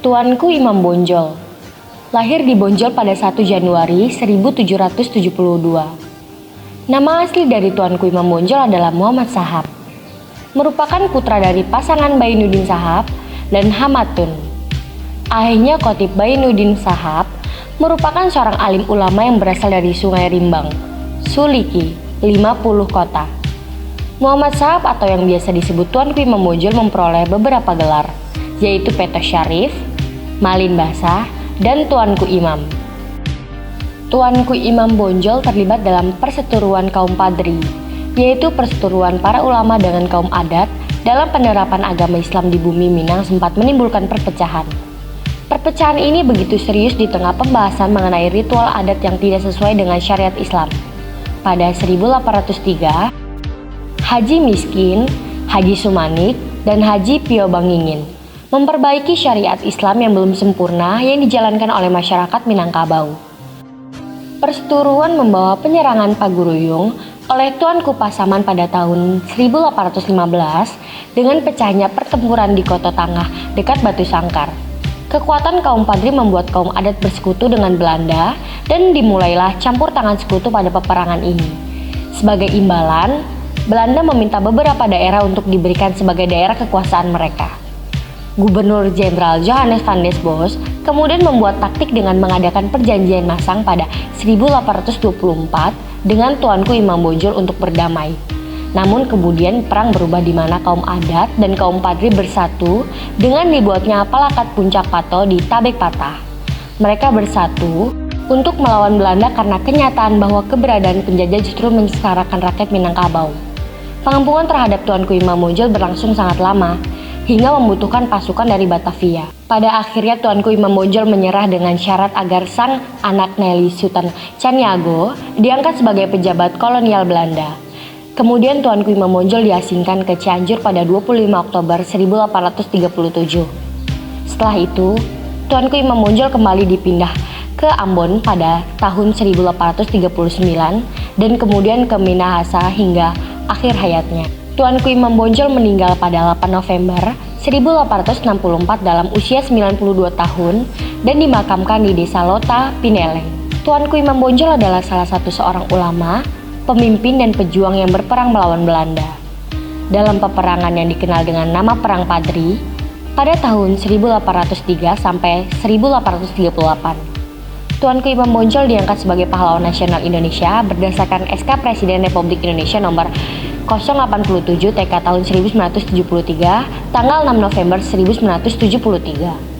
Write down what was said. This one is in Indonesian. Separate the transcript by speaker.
Speaker 1: Tuanku Imam Bonjol lahir di Bonjol pada 1 Januari 1772. Nama asli dari Tuanku Imam Bonjol adalah Muhammad Shahab, merupakan putra dari pasangan Bainuddin Shahab dan Hamatun. Ayahnya Khatib Bainuddin Shahab merupakan seorang alim ulama yang berasal dari Sungai Rimbang, Suliki, 50 kota. Muhammad Shahab atau yang biasa disebut Tuanku Imam Bonjol memperoleh beberapa gelar, yaitu Petos Syarif, Malin Basah, dan Tuanku Imam. Tuanku Imam Bonjol terlibat dalam perseteruan kaum Padri, yaitu perseteruan para ulama dengan kaum adat dalam penerapan agama Islam di bumi Minang sempat menimbulkan perpecahan. Perpecahan ini begitu serius di tengah pembahasan mengenai ritual adat yang tidak sesuai dengan syariat Islam. Pada 1803, Haji Miskin, Haji Sumanik, dan Haji Pio Bangingin memperbaiki syariat Islam yang belum sempurna yang dijalankan oleh masyarakat Minangkabau. Perseteruan membawa penyerangan Paguruyung oleh Tuanku Pasaman pada tahun 1815 dengan pecahnya pertempuran di Koto Tangah dekat Batu Sangkar. Kekuatan kaum Padri membuat kaum adat bersekutu dengan Belanda dan dimulailah campur tangan sekutu pada peperangan ini. Sebagai imbalan, Belanda meminta beberapa daerah untuk diberikan sebagai daerah kekuasaan mereka. Gubernur Jenderal Johannes van des Bos kemudian membuat taktik dengan mengadakan perjanjian masang pada 1824 dengan Tuanku Imam Bonjol untuk berdamai. Namun kemudian perang berubah di mana kaum adat dan kaum Padri bersatu dengan dibuatnya Palakat Puncak Pato di Tabek Patah. Mereka bersatu untuk melawan Belanda karena kenyataan bahwa keberadaan penjajah justru menyengsarakan rakyat Minangkabau. Pengampungan terhadap Tuanku Imam Bonjol berlangsung sangat lama, hingga membutuhkan pasukan dari Batavia. Pada akhirnya Tuanku Imam Bonjol menyerah dengan syarat agar sang anak Nelly Sultan Caniago diangkat sebagai pejabat kolonial Belanda. Kemudian Tuanku Imam Bonjol diasingkan ke Cianjur pada 25 Oktober 1837. Setelah itu, Tuanku Imam Bonjol kembali dipindah ke Ambon pada tahun 1839 dan kemudian ke Minahasa hingga akhir hayatnya. Tuanku Imam Bonjol meninggal pada 8 November 1864 dalam usia 92 tahun dan dimakamkan di Desa Lota, Pineleng. Tuanku Imam Bonjol adalah salah satu seorang ulama, pemimpin dan pejuang yang berperang melawan Belanda. Dalam peperangan yang dikenal dengan nama Perang Padri pada tahun 1803 sampai 1838. Tuanku Imam Bonjol diangkat sebagai pahlawan nasional Indonesia berdasarkan SK Presiden Republik Indonesia nomor 087 TK tahun 1973 tanggal 6 November 1973.